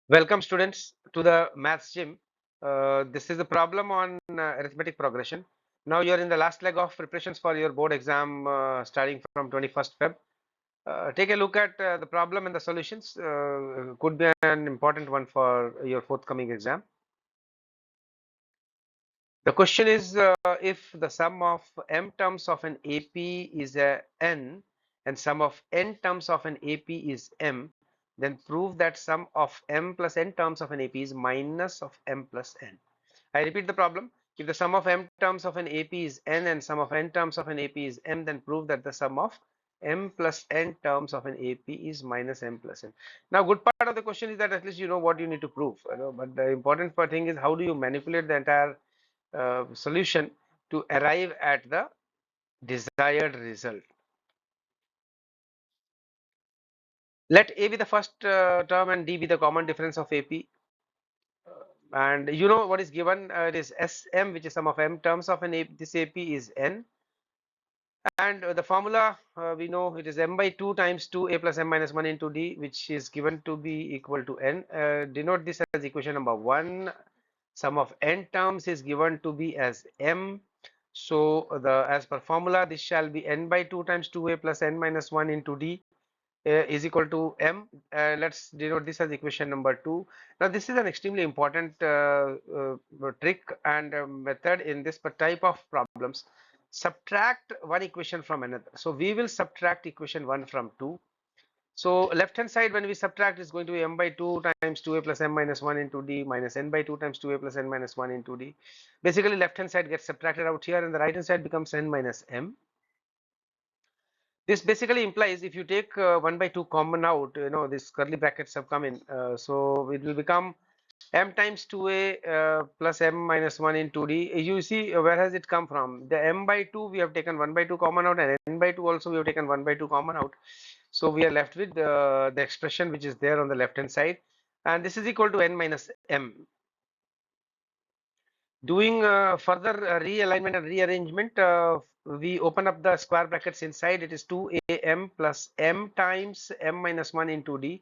Welcome students to the maths gym. This is a problem on arithmetic progression. Now you're in the last leg of preparations for your board exam starting from 21st Feb. Take a look at the problem and the solutions. Could be an important one for your forthcoming exam. The question is if the sum of m terms of an AP is a n and sum of n terms of an AP is m, then prove that sum of m plus n terms of an AP is minus of m plus n. I repeat the problem. If the sum of m terms of an AP is n and sum of n terms of an AP is m, then prove that the sum of m plus n terms of an AP is minus m plus n. Now, good part of the question is that at least you know what you need to prove. But the important thing is how do you manipulate the entire solution to arrive at the desired result. Let A be the first term and D be the common difference of AP. And you know what is given, it is Sm, which is sum of m terms of an AP. This AP is n. And the formula we know it is m by 2 times 2a plus m minus 1 into d, which is given to be equal to n. Denote this as equation number 1. Sum of n terms is given to be as m. So the as per formula, this shall be n by 2 times 2a plus n minus 1 into d is equal to m. Let's denote this as equation number 2. Now this is an extremely important trick and method in this type of problems. Subtract one equation from another. So we will subtract equation 1 from 2. So left hand side when we subtract is going to be m by 2 times 2a plus m minus 1 into d minus n by 2 times 2a plus n minus 1 into d. Basically left hand side gets subtracted out here and the right hand side becomes n minus m. This basically implies if you take 1 by 2 common out, these curly brackets have come in. So it will become m times 2a plus m minus 1 into d. You see where has it come from? The m by 2 we have taken 1 by 2 common out and n by 2 also we have taken 1 by 2 common out. So we are left with the expression which is there on the left hand side, and this is equal to n minus m. Doing further realignment and rearrangement, we open up the square brackets inside. It is 2am plus m times m minus 1 into d.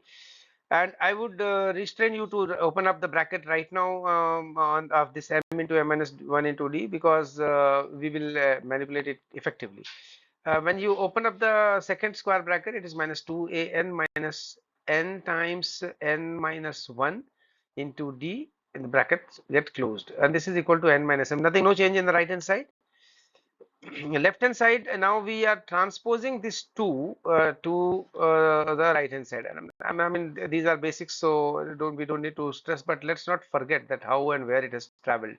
And I would restrain you to open up the bracket right now on of this m into m minus 1 into d, because we will manipulate it effectively. When you open up the second square bracket, it is minus 2an minus n times n minus 1 into d, in the brackets get closed, and this is equal to n minus m. Nothing, no change in the right hand side. Left hand side, now we are transposing this 2 to the right hand side. And I mean these are basics, so we don't need to stress, but let's not forget that how and where it has traveled.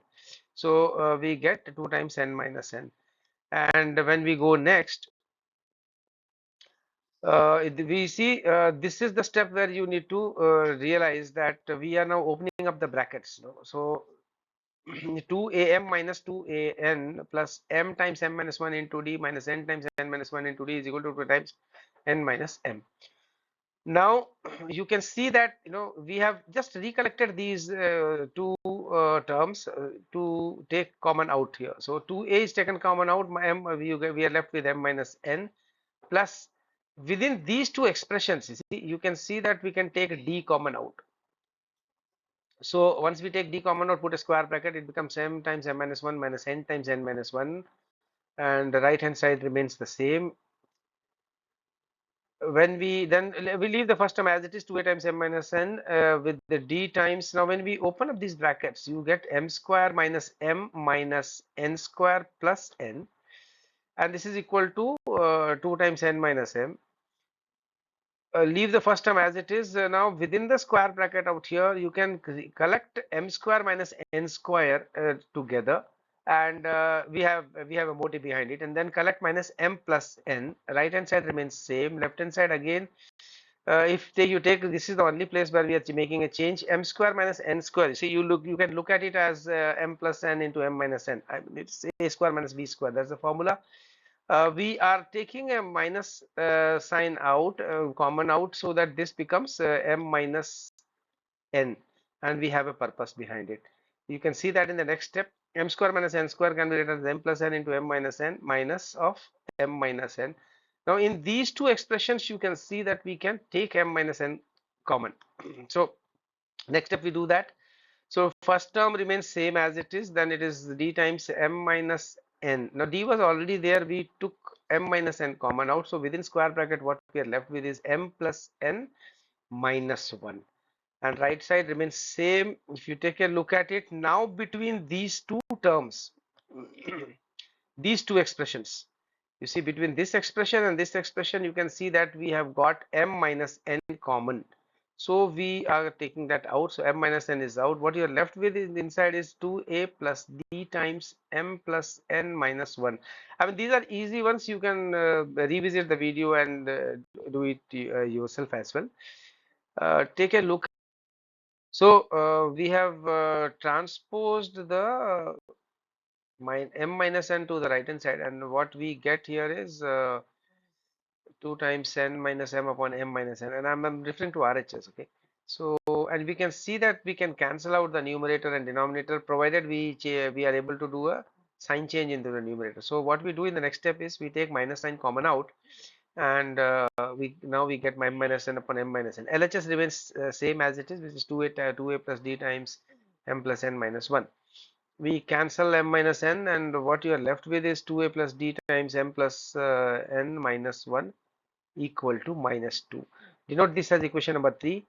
So we get 2 times n minus n, and when we go next, we see this is the step where you need to realize that we are now opening up the brackets. So 2am minus 2an plus m times m minus 1 into d minus n times n minus 1 into d is equal to 2 times n minus m. Now you can see that we have just recollected these two terms to take common out here. So 2a is taken common out, we are left with m minus n plus within these two expressions, you can see that we can take d common out. So once we take d common out, put a square bracket, it becomes m times m minus 1 minus n times n minus 1, and the right hand side remains the same. When we leave the first term as it is, 2a times m minus n with the d times. Now when we open up these brackets, you get m square minus m minus n square plus n, and this is equal to 2 times n minus m. Leave the first term as it is. Now within the square bracket out here, you can collect m square minus n square together, and we have a motive behind it, and then collect minus m plus n. Right hand side remains same. Left hand side again, if you take, this is the only place where we are making a change. M square minus n square, see, you can look at it as m plus n into m minus n. It's a square minus b square, that's the formula. We are taking a minus sign out, common out, so that this becomes m minus n, and we have a purpose behind it. You can see that in the next step, m square minus n square can be written as m plus n into m minus n minus of m minus n. Now in these two expressions, you can see that we can take m minus n common. So Next step we do that. So first term remains same as it is, then it is d times m minus n. Now d was already there, we took m minus n common out. So within square bracket what we are left with is m plus n minus 1. And right side remains same. If you take a look at it, now between these two terms, these two expressions, you see between this expression and this expression, you can see that we have got m minus n common. So we are taking that out. So m minus n is out. What you're left with is inside is 2a plus d times m plus n minus 1. I mean, these are easy ones. You can revisit the video and do it yourself as well. Take a look. So we have transposed the m minus n to the right hand side, and what we get here is 2 times n minus m upon m minus n, and I'm referring to RHS. Okay, so and we can see that we can cancel out the numerator and denominator provided we are able to do a sign change into the numerator. So what we do in the next step is we take minus sign common out, and we get m minus n upon m minus n. LHS remains same as it is, which is 2a plus d times m plus n minus 1. We cancel m minus n, and what you are left with is 2a plus d times m plus n minus 1 equal to minus 2. Denote this as equation number 3.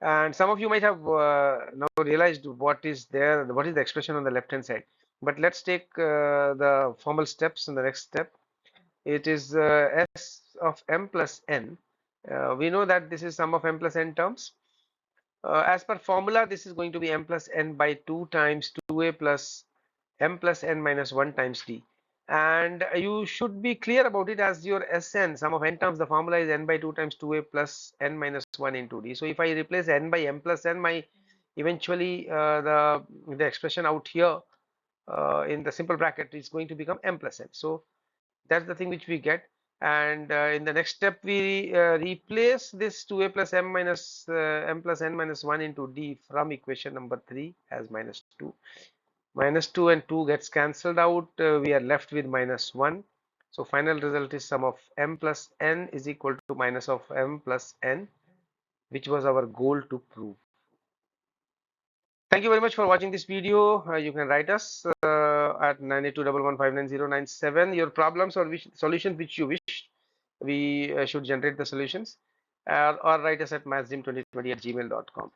And some of you might have now realized what is there, what is the expression on the left hand side. But let's take the formal steps in the next step. It is s of m plus n. We know that this is sum of m plus n terms. As per formula, this is going to be m plus n by 2 times 2a plus m plus n minus 1 times d. And you should be clear about it as your Sn, sum of n terms, the formula is n by 2 times 2a plus n minus 1 into d. So if I replace n by m plus n, my eventually the expression out here in the simple bracket is going to become m plus n. So that's the thing which we get. And in the next step, we replace this 2a plus m plus n minus 1 into d from equation number 3 as minus 2. Minus 2 and 2 gets cancelled out. We are left with minus 1. So final result is sum of m plus n is equal to minus of m plus n, which was our goal to prove. Thank you very much for watching this video. You can write us at 9821159097 your problems or solutions which you wish we should generate the solutions, or write us at mathsgym2020@gmail.com.